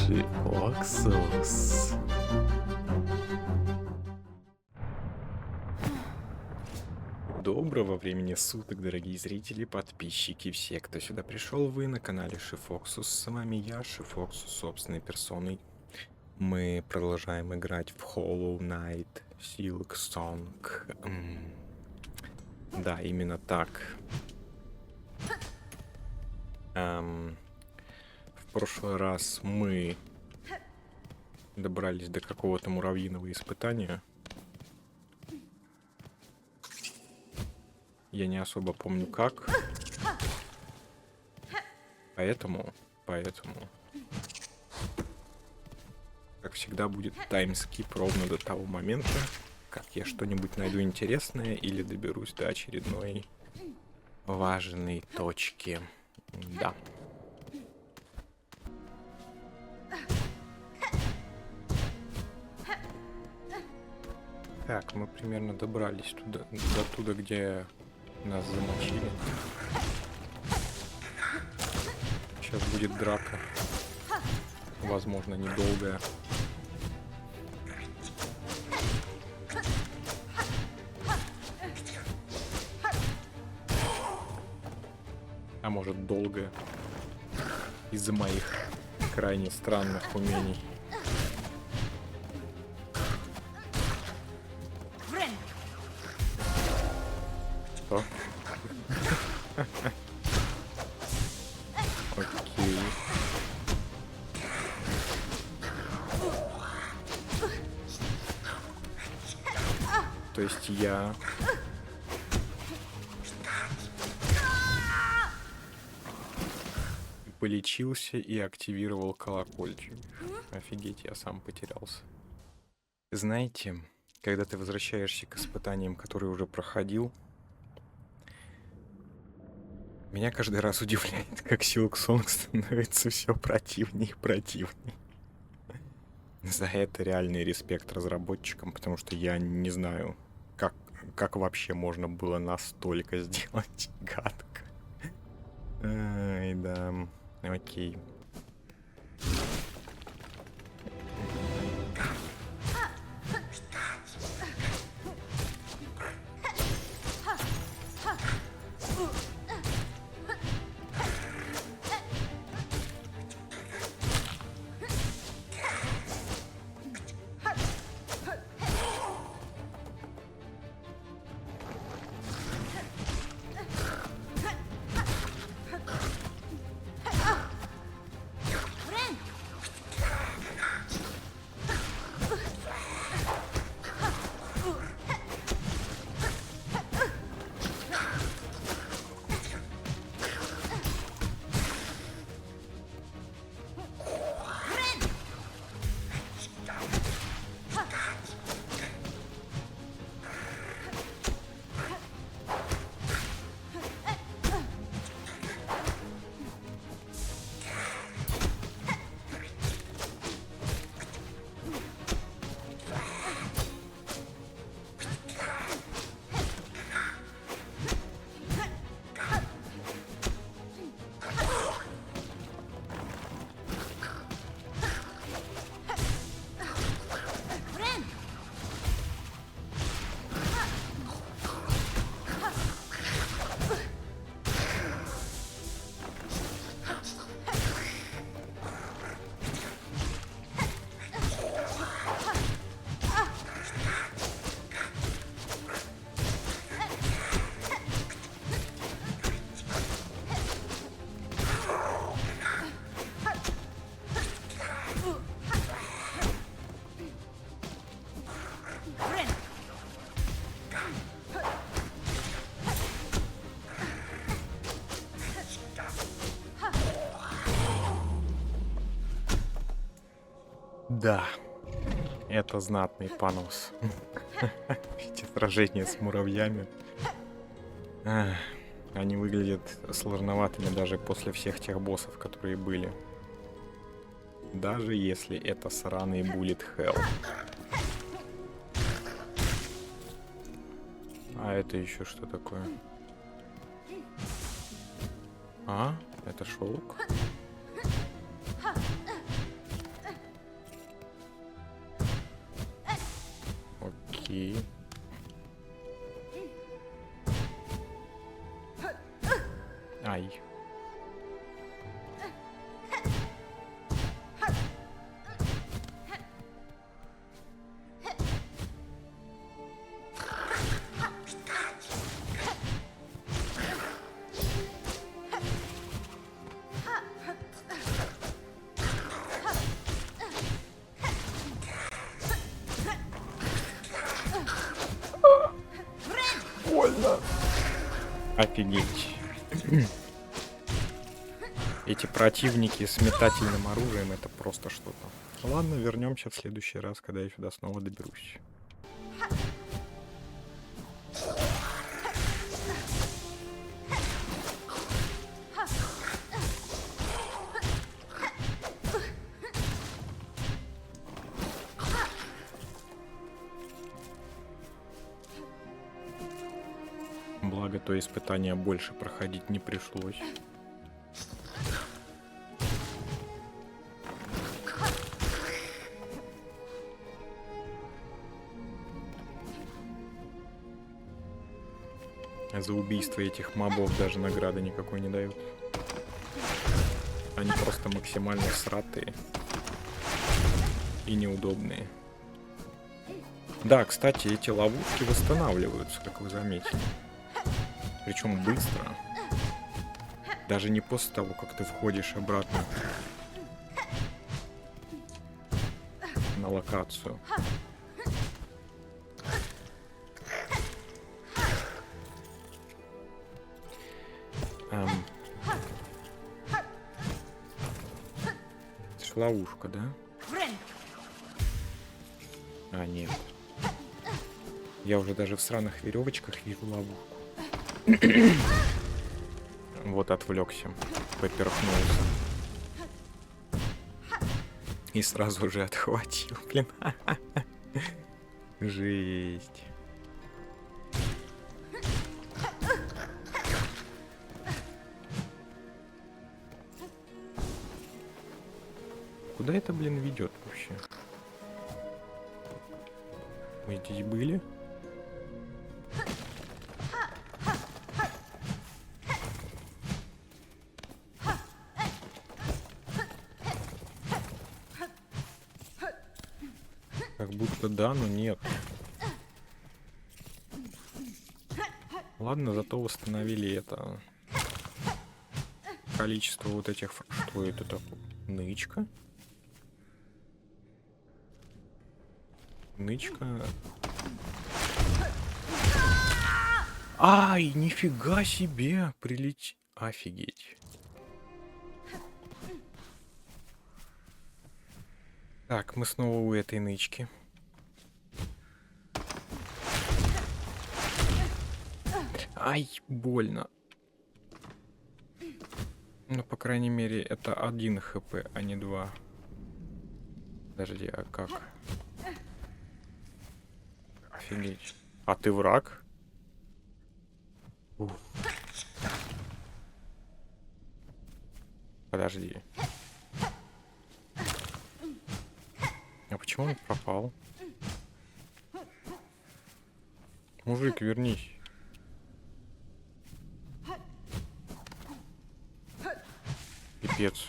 Шиоксус. Доброго времени суток, дорогие зрители, подписчики, все, кто сюда пришел, вы на канале Шифоксус. С вами я, Шифоксус, собственной персоной. Мы продолжаем играть в Hollow Knight Silksong. Да, именно так. В прошлый раз мы добрались до какого-то муравьиного испытания. Я не особо помню как. Поэтому, как всегда, будет таймскип ровно до того момента, как я что-нибудь найду интересное или доберусь до очередной важной точки. Да. Так, мы примерно добрались до туда, где нас замочили. Сейчас будет драка. Возможно, недолгая. А может, долгая. Из-за моих крайне странных умений. Что? Окей. То есть я... полечился и активировал колокольчик. Офигеть, я сам потерялся. Знаете, когда ты возвращаешься к испытаниям, которые уже проходил, меня каждый раз удивляет, как Silksong становится все противнее и противнее. За это реальный респект разработчикам, потому что я не знаю, как вообще можно было настолько сделать гадко. Ай, да, окей. Да, это знатный понос. Эти сражения с муравьями. Они выглядят сложноватыми даже после всех тех боссов, которые были. Даже если это сраный Bullet Hell. А это еще что такое? А, это шелк. Окей. Ай. Больно. Офигеть. Эти противники с метательным оружием — это просто что-то. Ладно, вернемся в следующий раз, когда я сюда снова доберусь. Благо, то испытание больше проходить не пришлось. За убийство этих мобов даже награды никакой не дают. Они просто максимально сратые и неудобные. Да, кстати, эти ловушки восстанавливаются, как вы заметили. Причем быстро. Даже не после того, как ты входишь обратно на локацию. Это ж ловушка, да? А, нет. Я уже даже в сраных веревочках вижу ловушку. Вот отвлекся, поперхнулся. И сразу же отхватил, блин. Жесть. Куда это, блин, ведет вообще? Мы здесь были? Как будто да, но нет. Ладно, зато восстановили это количество вот этих... Что это такое? Нычка? Нычка. Ай, нифига себе! Офигеть. Так, мы снова у этой нычки. Ай, больно. Ну, по крайней мере, это 1 хп, а не 2. Подожди, а как? Офигеть. А ты враг? Ух. Подожди. А почему он пропал? Мужик, вернись. Пипец.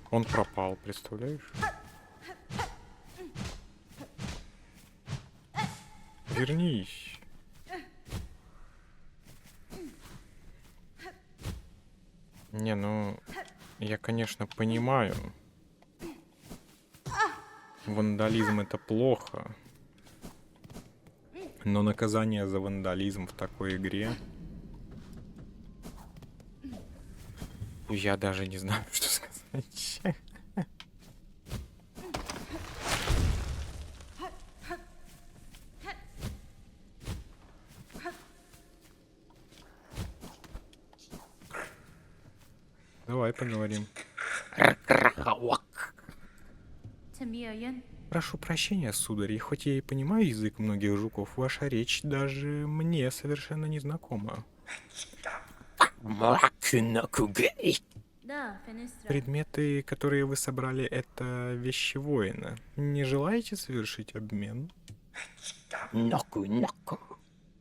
Он пропал, представляешь? Вернись. Не, ну, я, конечно, понимаю. Вандализм — это плохо. Но наказание за вандализм в такой игре... Я даже не знаю, что сказать. Давай поговорим. Прошу прощения, сударь, хоть я и понимаю язык многих жуков, ваша речь даже мне совершенно не знакома. Предметы, которые вы собрали, это вещи воина. Не желаете совершить обмен? Ноку.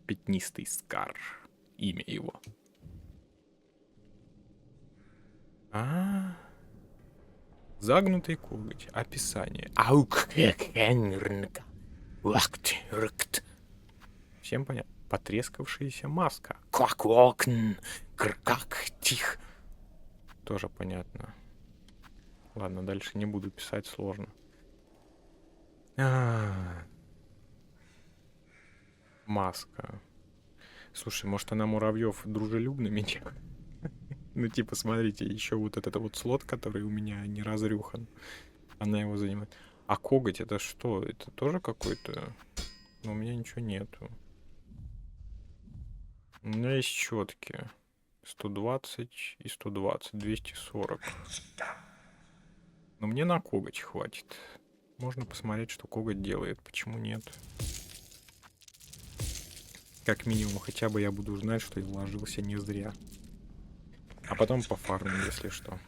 Пятнистый Скар. Имя его. А, загнутый коготь. Описание. Всем понятно. Потрескавшаяся маска. Тих. Тоже понятно. Ладно, дальше не буду писать, сложно. Маска. Слушай, может она муравьев дружелюбно меня? Ну, типа, смотрите, еще вот этот вот слот, который у меня не разрюхан. Она его занимает. А коготь это что? Это тоже какой-то... Но у меня ничего нету. У меня есть щетки. 120 и 120. 240. Но мне на коготь хватит. Можно посмотреть, что коготь делает. Почему нет? Как минимум, хотя бы я буду знать, что я вложился не зря. А потом по фарму, если что.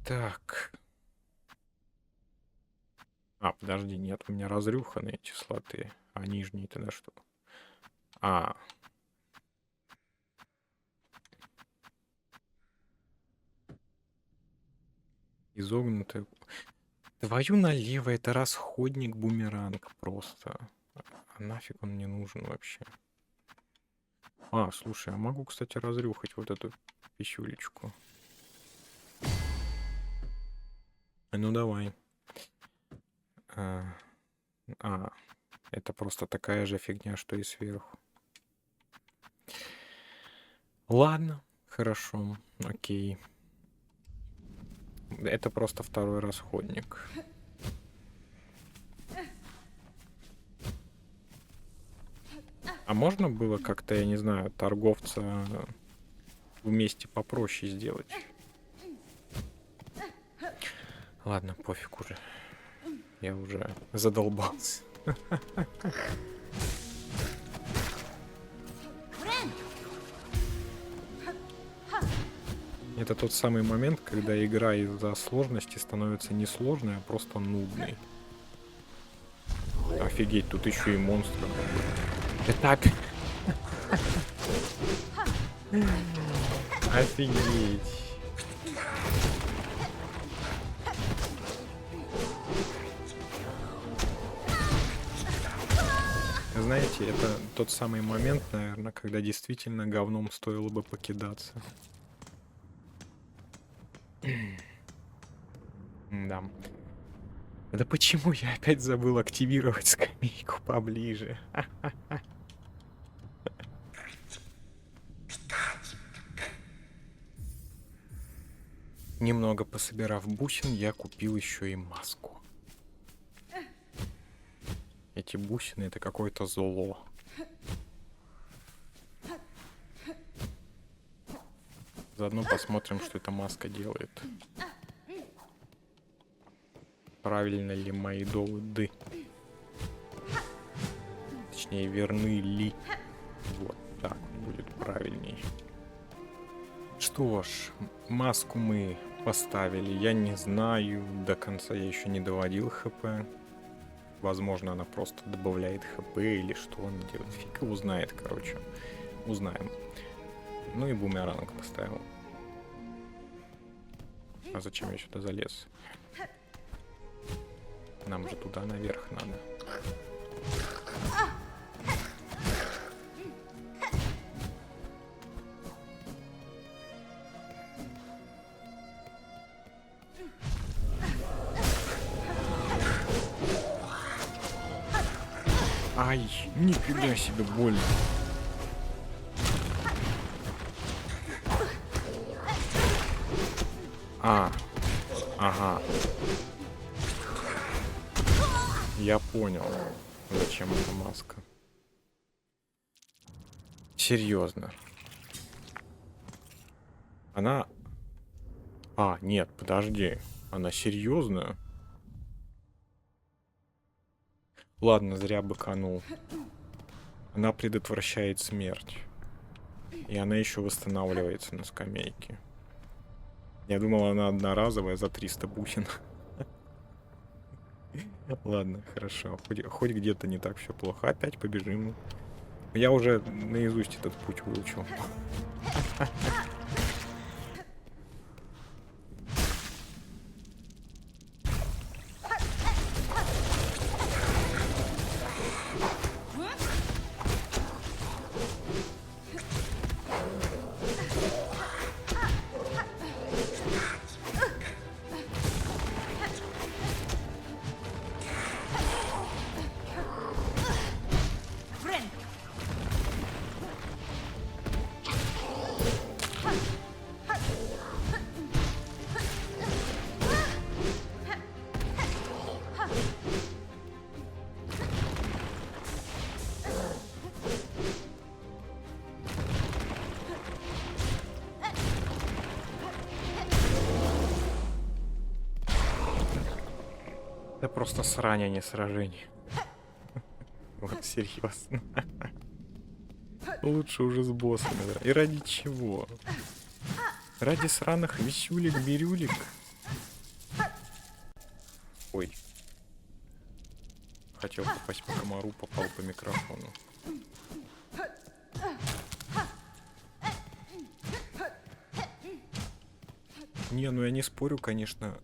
Так. А, подожди, нет, у меня разрюханы эти слоты. А нижние тогда что? А. Изогнутый. Твою налево, это расходник-бумеранг просто. А нафиг он мне нужен вообще? А, слушай, а могу, кстати, разрюхать вот эту писюлечку. Ну давай. Это просто такая же фигня, что и сверху. Ладно, хорошо, окей. Это просто второй расходник. А можно было как-то, я не знаю, торговца вместе попроще сделать? Ладно, пофиг уже. Я уже задолбался. Это тот самый момент, когда игра из-за сложности становится не сложной, а просто нудной. Офигеть, тут еще и монстры. Это офигеть. Знаете, это тот самый момент, наверное, когда действительно говном стоило бы покидаться. Да. Да почему я опять забыл активировать скамейку поближе? Немного пособирав бусин, я купил еще и маску. Эти бусины — это какое-то зло. Заодно посмотрим, что эта маска делает. Правильно ли мои доводы? Точнее, верны ли? Вот так будет правильней. Что ж, маску мы поставили. Я не знаю, до конца я еще не доводил ХП. Возможно, она просто добавляет ХП или что она делает. Фиг его знает, короче. Узнаем. Ну и бумеранг поставил. А зачем я сюда залез? Нам же туда наверх надо. Ай, нифига себе больно. Ага. Я понял, зачем эта маска. Серьезно. Она... нет, подожди. Она серьезная? Ладно, зря быканул. Она предотвращает смерть. И она еще восстанавливается на скамейке. Я думал, она одноразовая за 300 бусин. Ладно, хорошо. Хоть где-то не так все плохо. Опять побежим. Я уже наизусть этот путь выучил. Это просто срань, а не сражение. Вот серьезно. Лучше уже с боссами. Да. И ради чего? Ради сраных висюлек-бирюлек? Ой. Хотел попасть по комару, попал по микрофону. Не, ну я не спорю, конечно.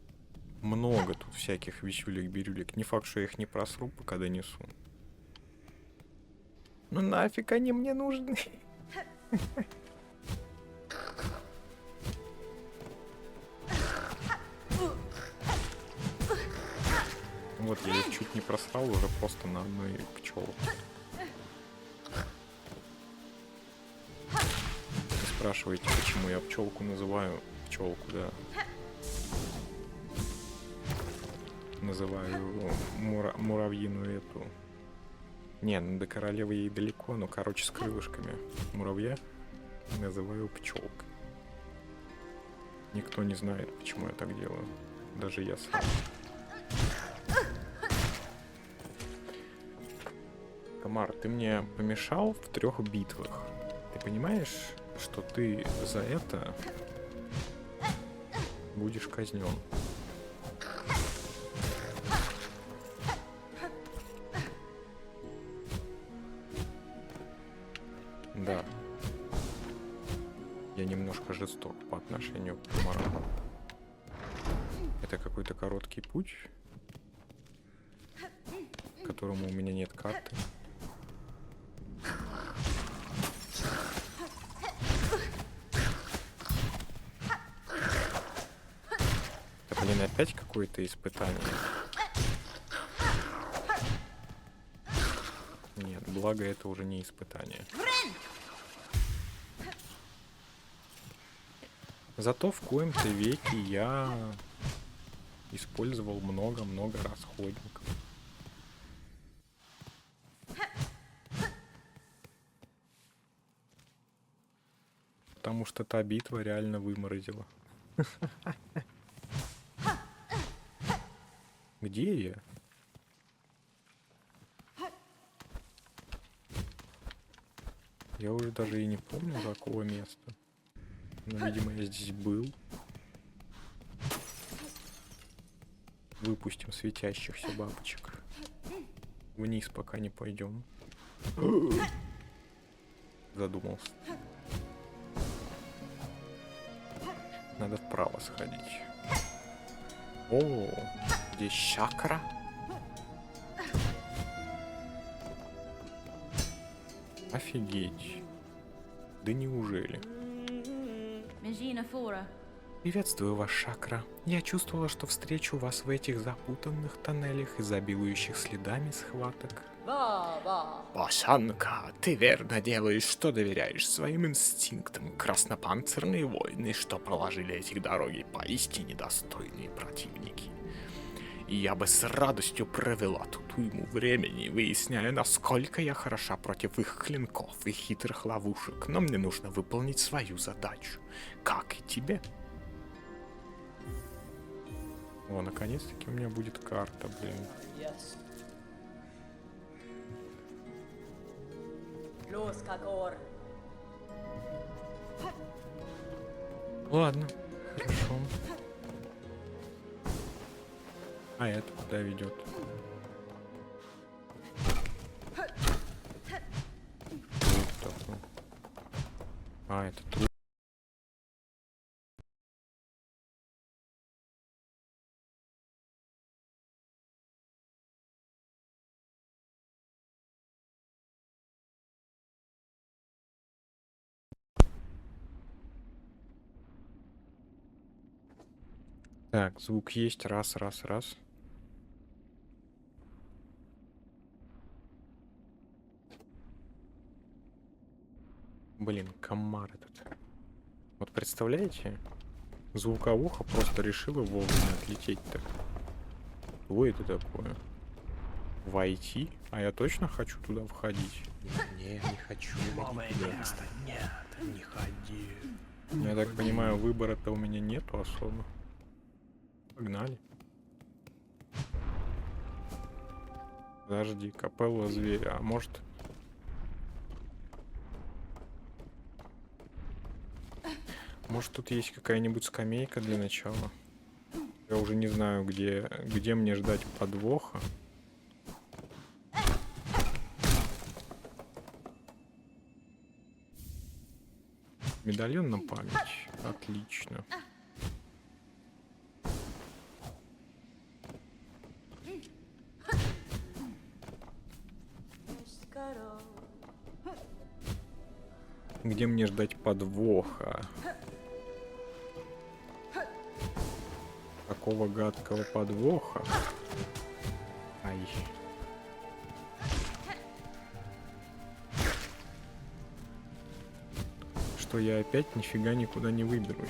Много тут всяких висюлек-бирюлек. Не факт, что я их не просру, пока донесу. Ну нафиг они мне нужны? Вот я их чуть не просрал уже просто на одной пчелке. Не спрашивайте, почему я пчелку называю пчелку, да. Называю муравьиную эту. Не, ну до королевы ей далеко, но короче с крылышками. Муравья называю пчелкой. Никто не знает, почему я так делаю. Даже я сам. Комар, ты мне помешал в 3 битвах. Ты понимаешь, что ты за это будешь казнен? Да. Я немножко жесток по отношению к комарам. Это какой-то короткий путь, к которому у меня нет карты. Это, блин, опять какое-то испытание. Нет, благо это уже не испытание. Зато в коем-то веке я использовал много-много расходников. Потому что та битва реально выморозила. Где я? Я уже даже и не помню, за какого места. Но, видимо, я здесь был. Выпустим светящихся бабочек. Вниз пока не пойдем. Задумался. Надо вправо сходить. О, здесь чакра. Офигеть. Да неужели? Приветствую вас, Шакра. Я чувствовала, что встречу вас в этих запутанных тоннелях, изобилующих следами схваток. Пашанка, ты верно делаешь, что доверяешь своим инстинктам. Краснопанцирные воины, что проложили эти дороги, поистине достойные противники. И я бы с радостью провела тут уйму времени, выясняя, насколько я хороша против их клинков и хитрых ловушек, но мне нужно выполнить свою задачу, как и тебе. О, наконец-таки у меня будет карта, блин. Ладно, хорошо. А это куда ведет? А, это труп. Так, звук есть. Раз, раз, раз. Блин, комар этот. Вот представляете? Звуковуха просто решила вовремя отлететь-то. Что это такое? Войти? А я точно хочу туда входить? Не, не хочу. Нет, не ходи. Я так понимаю, выбора-то у меня нету особо. Погнали. Подожди, капелла зверя. А может... Может, тут есть какая-нибудь скамейка для начала? Я уже не знаю, где мне ждать подвоха. Медальон на память. Отлично. Где мне ждать подвоха? Какого гадкого подвоха? Ай. Что я опять нифига никуда не выберусь.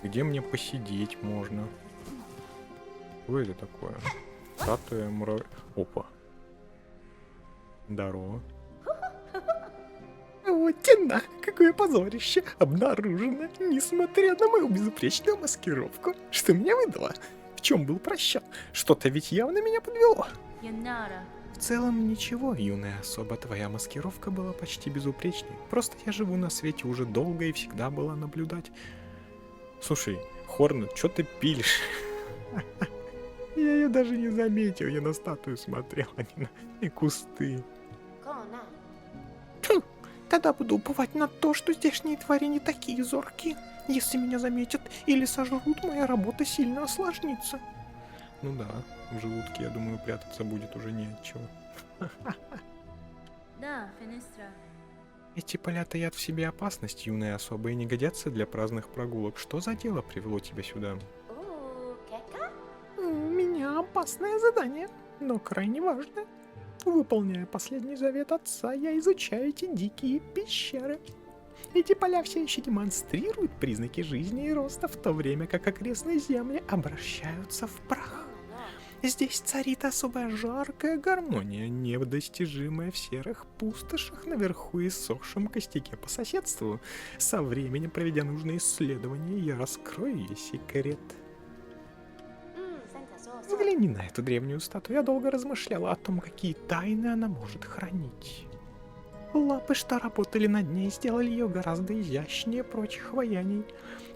Где мне посидеть можно? Что это такое? Статуя муравья. Опа. Здорово. Вот тена, какое позорище обнаружено, несмотря на мою безупречную маскировку. Что меня выдало? В чем был просчет? Что-то ведь явно меня подвело. В целом ничего, юная особа, твоя маскировка была почти безупречной. Просто я живу на свете уже долго и всегда была наблюдать. Слушай, Хорнет, что ты пилишь? Я ее даже не заметил, я на статую смотрел, а не на кусты. Тогда буду уповать на то, что здешние твари не такие зоркие. Если меня заметят или сожрут, моя работа сильно осложнится. Ну да, в желудке, я думаю, прятаться будет уже не от чего. Да, Фенестра. Эти поля таят в себе опасность, юная особа, и не годятся для праздных прогулок. Что за дело привело тебя сюда? У меня опасное задание, но крайне важное. Выполняя последний завет отца, я изучаю эти дикие пещеры. Эти поля все еще демонстрируют признаки жизни и роста, в то время как окрестные земли обращаются в прах. Здесь царит особая жаркая гармония, недостижимая в серых пустошах наверху и иссохшем костяке по соседству. Со временем, проведя нужные исследования, я раскрою ее секрет. Взгляни на эту древнюю статую. Я долго размышляла о том, какие тайны она может хранить. Лапы, что работали над ней, сделали ее гораздо изящнее прочих ваяний,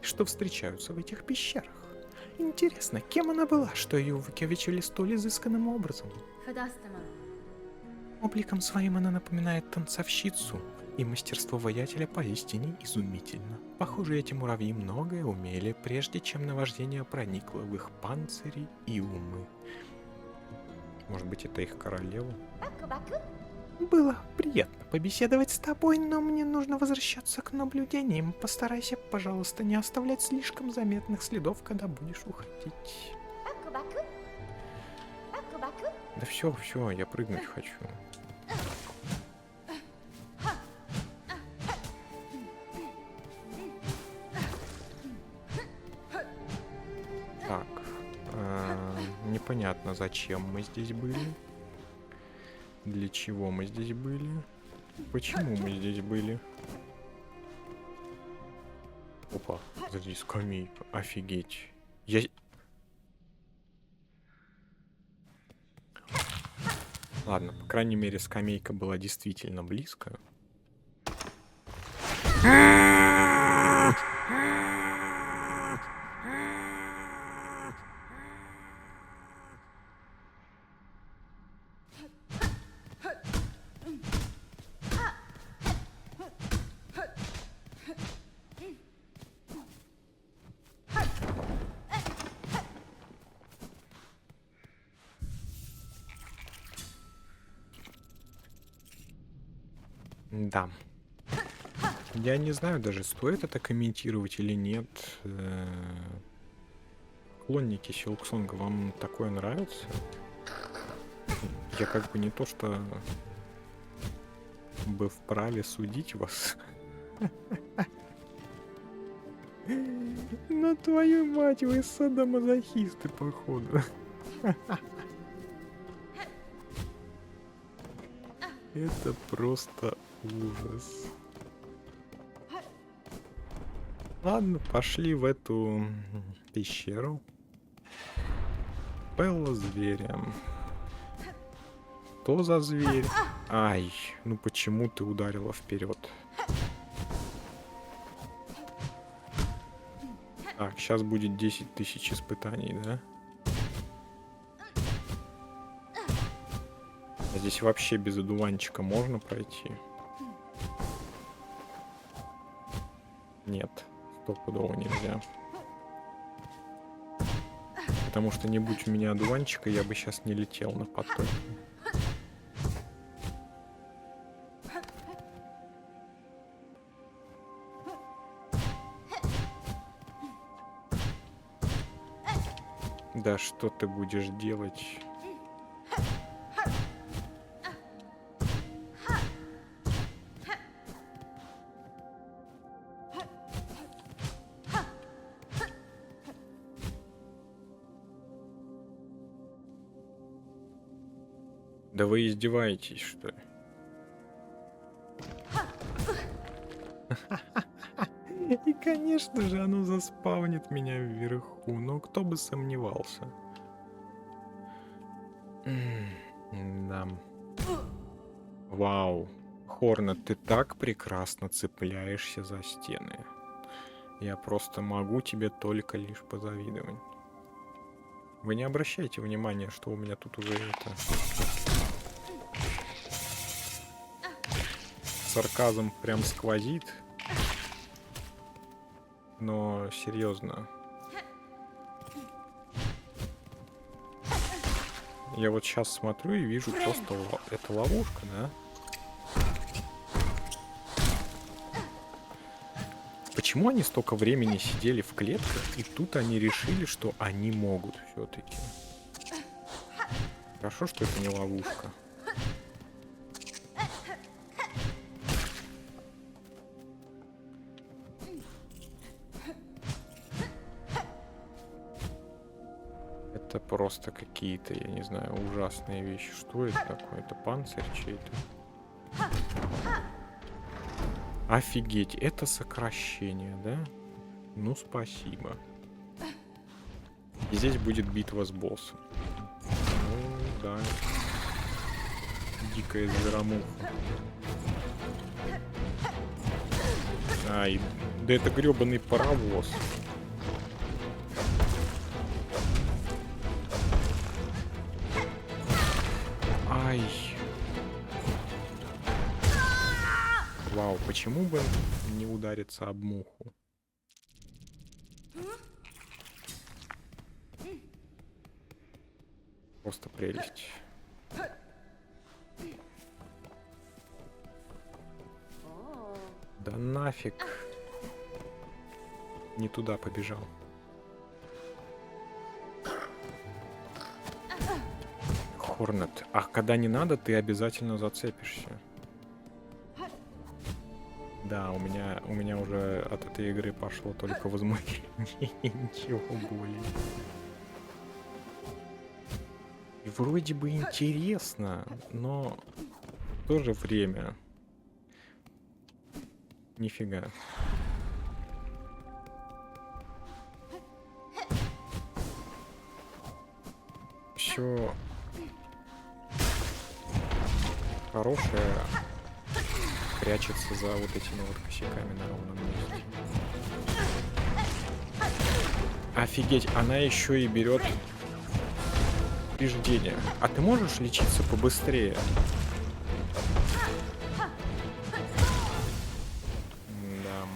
что встречаются в этих пещерах. Интересно, кем она была, что ее увековечили столь изысканным образом? Обликом своим она напоминает танцовщицу, и мастерство воятеля поистине изумительно. Похоже, эти муравьи многое умели, прежде чем наваждение проникло в их панцири и умы. Может быть, это их королева? Было приятно побеседовать с тобой, но мне нужно возвращаться к наблюдениям. Постарайся, пожалуйста, не оставлять слишком заметных следов, когда будешь уходить. Да все, я прыгнуть хочу. Так, непонятно, зачем мы здесь были. Для чего мы здесь были? Почему мы здесь были? Опа, здесь скамейка. Офигеть. Ладно, по крайней мере, скамейка была действительно близко. Да. Я не знаю даже, стоит это комментировать или нет. Поклонники Силксонга, вам такое нравится? Я как бы не то, что бы вправе судить вас. Но твою мать, вы садомазохисты, походу. Это просто ужас. Ладно, пошли в эту пещеру. Белла зверя. Что за зверь? Ай, ну почему ты ударила вперед? Так, сейчас будет 10 тысяч испытаний, да? А здесь вообще без одуванчика можно пройти? Нет, стопудово нельзя. Потому что не будь у меня одуванчика, я бы сейчас не летел на потоке. Да что ты будешь делать? Да вы издеваетесь, что ли? И, конечно же, оно заспавнит меня вверху, но кто бы сомневался. Да. Вау. Хорнет, ты так прекрасно цепляешься за стены. Я просто могу тебе только лишь позавидовать. Вы не обращайте внимания, что у меня тут уже это... Сарказм прям сквозит. Но серьезно. Я вот сейчас смотрю и вижу просто... Это ловушка, да? Почему они столько времени сидели в клетках, и тут они решили, что они могут все-таки? Хорошо, что это не ловушка. Это просто какие-то, я не знаю, ужасные вещи. Что это такое? Это панцирь чей-то? Офигеть, это сокращение, да? Ну, спасибо. И здесь будет битва с боссом. Ну, да. Дикая зверомуха. Ай, да это грёбаный паровоз. Ай. Вау, почему бы не удариться об муху? Просто прелесть. Да нафиг. Не туда побежал. Хорнет. А когда не надо, ты обязательно зацепишься. Да, у меня уже от этой игры пошло только возмущение. Ничего более. И вроде бы интересно, но в то же время нифига. Все хорошее прячется за вот этими вот косяками на ровном месте. Офигеть, она еще и берет повреждения. А ты можешь лечиться побыстрее? Да.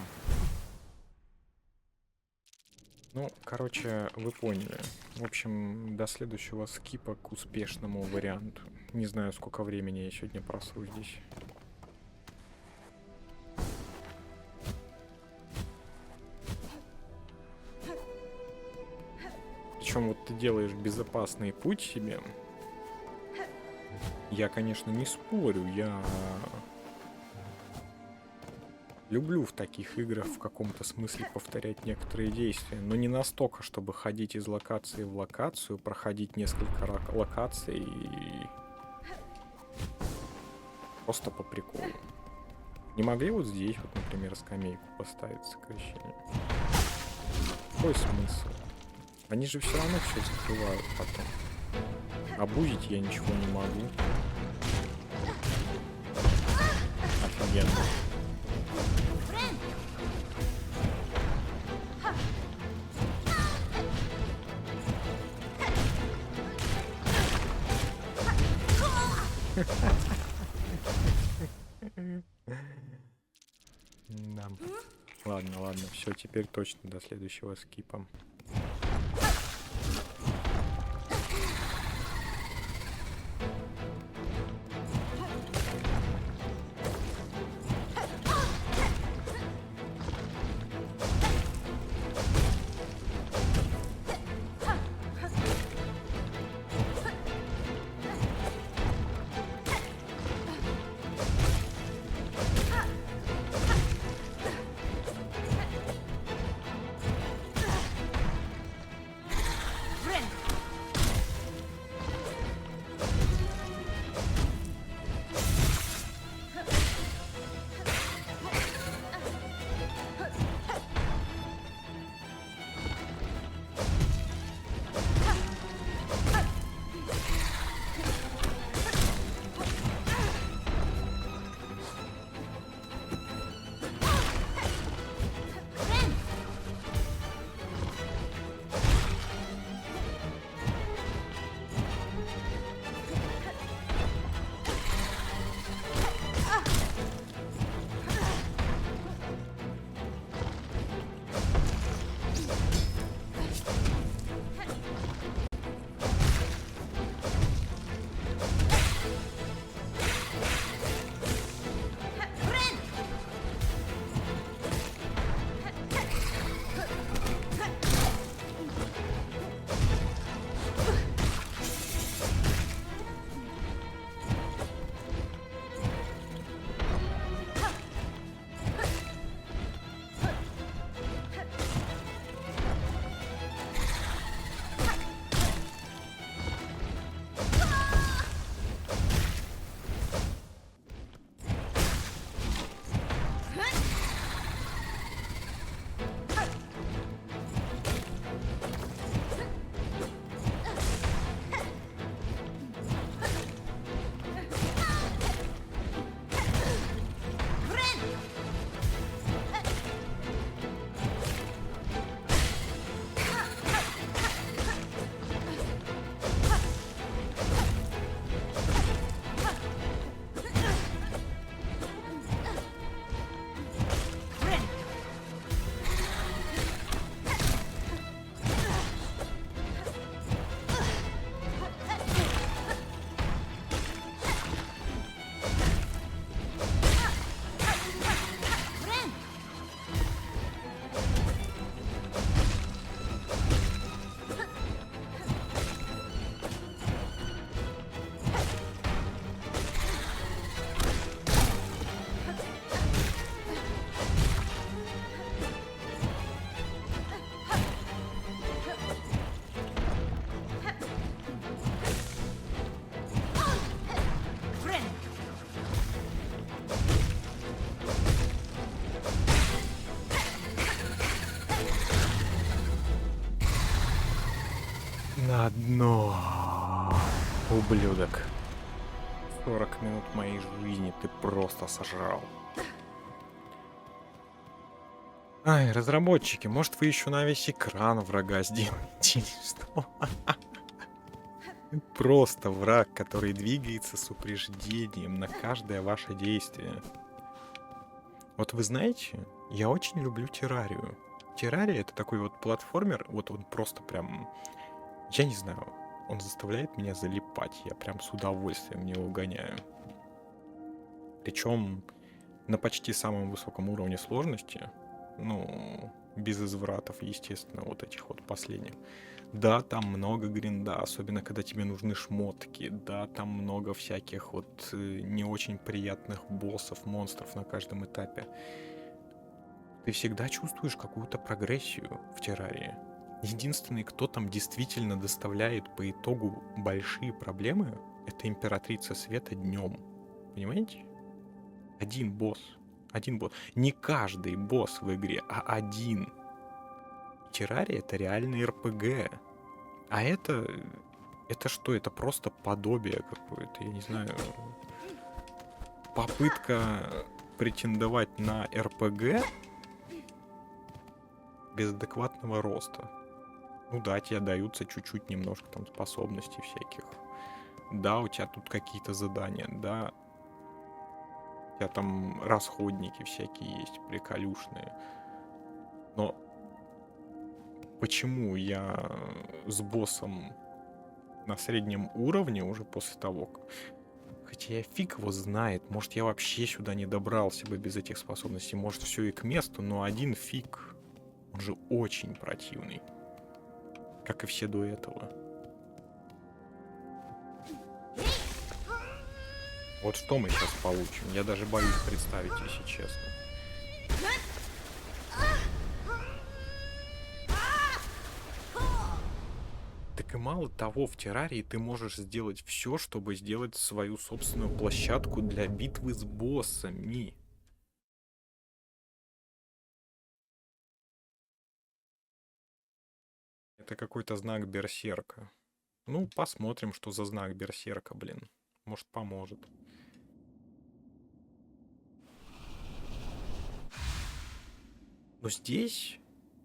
Ну, короче, вы поняли. В общем, до следующего скипа к успешному варианту. Не знаю, сколько времени я сегодня просру здесь. Причем вот ты делаешь безопасный путь себе. Я, конечно, не спорю, я люблю в таких играх в каком-то смысле повторять некоторые действия, но не настолько, чтобы ходить из локации в локацию, проходить несколько локаций и просто по приколу. Не могли вот здесь, вот, например, скамейку поставить сокращение? Какой смысл? Они же все равно все закрывают потом. Обузить я ничего не могу. Офигенно. Да. Ладно, ладно, все, теперь точно до следующего скипа. На дно. Ублюдок. 40 минут моей жизни ты просто сожрал. Ай, разработчики, может вы еще на весь экран врага сделаете или что? Просто враг, который двигается с упреждением на каждое ваше действие. Вот вы знаете, я очень люблю Террарию. Террария — это такой вот платформер, вот он просто прям, я не знаю, он заставляет меня залипать, я прям с удовольствием его гоняю. Причем на почти самом высоком уровне сложности. Ну, Без извратов, естественно, вот этих вот последних. Да, там много гринда, особенно когда тебе нужны шмотки. Да, там много всяких вот не очень приятных боссов, монстров на каждом этапе. Ты всегда чувствуешь какую-то прогрессию в террарии. Единственный, кто там действительно доставляет по итогу большие проблемы, это Императрица Света днем. Понимаете? Один босс. Один босс. Не каждый босс в игре, а один. Террария — это реальный РПГ. А это что? Это просто подобие какое-то, я не знаю. Попытка претендовать на РПГ без адекватного роста. Ну да, тебе даются чуть-чуть немножко там способностей всяких. Да, у тебя тут какие-то задания, да. У тебя там расходники всякие есть, приколюшные. Но почему я с боссом на среднем уровне уже после того, хотя я фиг его знает, может я вообще сюда не добрался бы без этих способностей, может все и к месту, но один фиг, он же очень противный, как и все до этого. Вот что мы сейчас получим, я даже боюсь представить, если честно. Так и мало того, в террарии ты можешь сделать все, чтобы сделать свою собственную площадку для битвы с боссами. Это какой-то знак берсерка. Ну, посмотрим, что за знак берсерка, блин. Может, поможет. Но здесь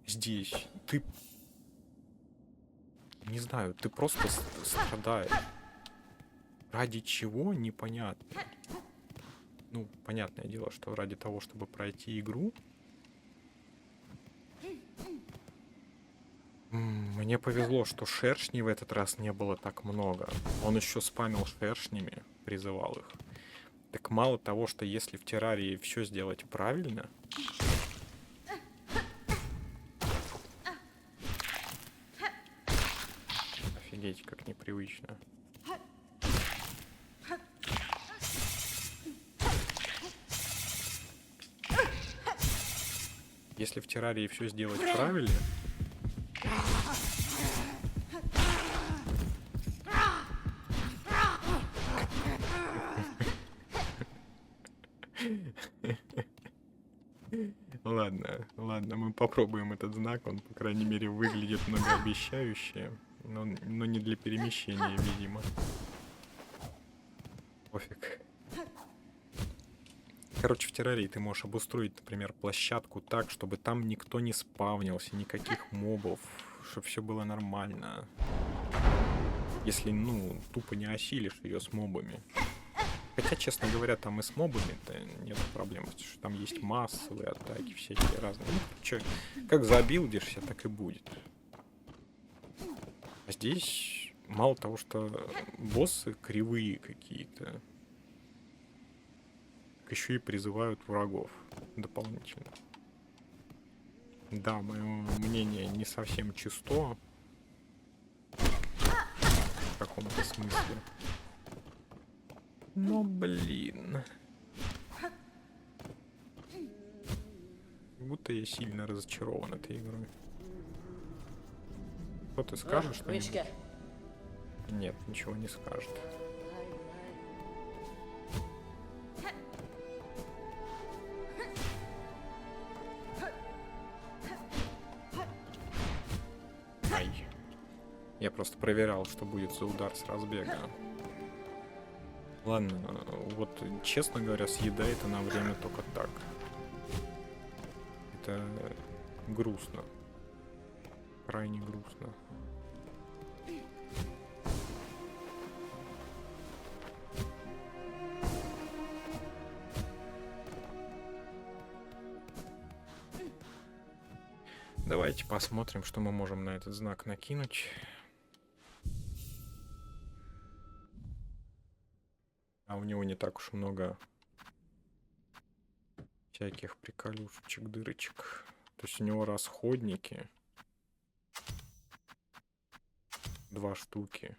ты, не знаю, ты просто страдаешь. Ради чего, непонятно. Ну, понятное дело, что ради того, чтобы пройти игру. Мне повезло, что шершней в этот раз не было так много. Он еще спамил шершнями, призывал их. Так мало того, что если в террарии все сделать правильно... Офигеть, как непривычно. Если в террарии все сделать правильно... Ладно, мы попробуем этот знак. Он, по крайней мере, выглядит многообещающе. Но не для перемещения, видимо. Пофиг. Короче, в террарии ты можешь обустроить, например, площадку так, чтобы там никто не спавнился, никаких мобов, чтобы все было нормально. Если, ну, тупо не осилишь ее с мобами. Хотя, честно говоря, там и с мобами-то нет проблем, потому что там есть массовые атаки, всякие разные. Ну, чё, как забилдишься, так и будет. А здесь мало того, что боссы кривые какие-то, так еще и призывают врагов дополнительно. Да, мое мнение не совсем чисто в каком-то смысле. Но, блин. Как будто я сильно разочарован этой игрой. Что ты скажешь? Что-нибудь? Нет, ничего не скажет. Ай. Я просто проверял, что будет за удар с разбега. Ладно, вот честно говоря, съедает она время только так. Это грустно. Крайне грустно. Давайте посмотрим, что мы можем на этот знак накинуть. А у него не так уж много всяких приколюшечек, дырочек. То есть у него расходники. 2 штуки.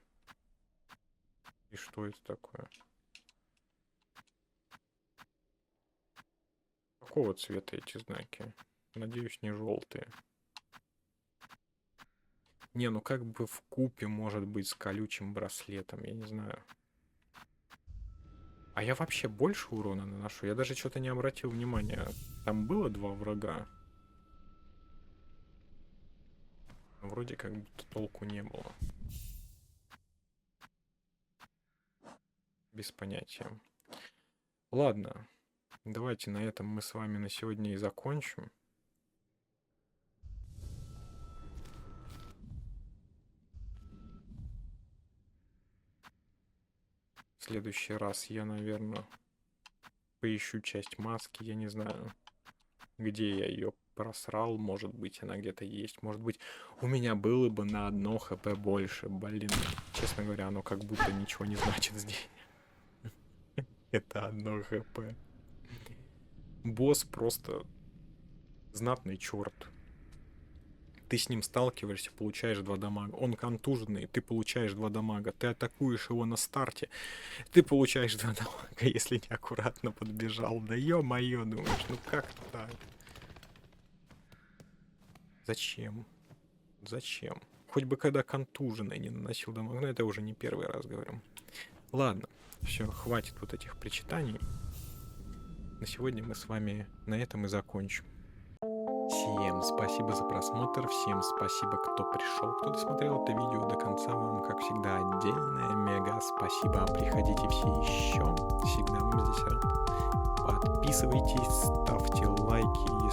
И что это такое? Какого цвета эти знаки? Надеюсь, не желтые. Не, ну как бы в купе может быть с колючим браслетом, я не знаю. А я вообще больше урона наношу? Я даже что-то не обратил внимания. Там было 2 врага. Вроде как будто толку не было. Без понятия. Ладно. Давайте на этом мы с вами на сегодня и закончим. В следующий раз я, наверное, поищу часть маски. Я не знаю, где я ее просрал. Может быть, она где-то есть. Может быть, у меня было бы на 1 хп больше. Блин, честно говоря, оно как будто ничего не значит здесь. Это 1 хп. Босс просто знатный черт. Ты с ним сталкиваешься, получаешь 2 дамага. Он контуженный, ты получаешь 2 дамага. Ты атакуешь его на старте, ты получаешь 2 дамага, если неаккуратно подбежал. Да ё-моё, думаешь, ну как так? Зачем? Зачем? Хоть бы когда контуженный не наносил дамаг. Но это уже не первый раз говорю. Ладно, все, хватит вот этих причитаний. На сегодня мы с вами на этом и закончим. Всем спасибо за просмотр, всем спасибо, кто пришел, кто досмотрел это видео до конца. Вам, как всегда, отдельное мега спасибо. Приходите все еще, всегда вам здесь рад. Подписывайтесь, ставьте лайки.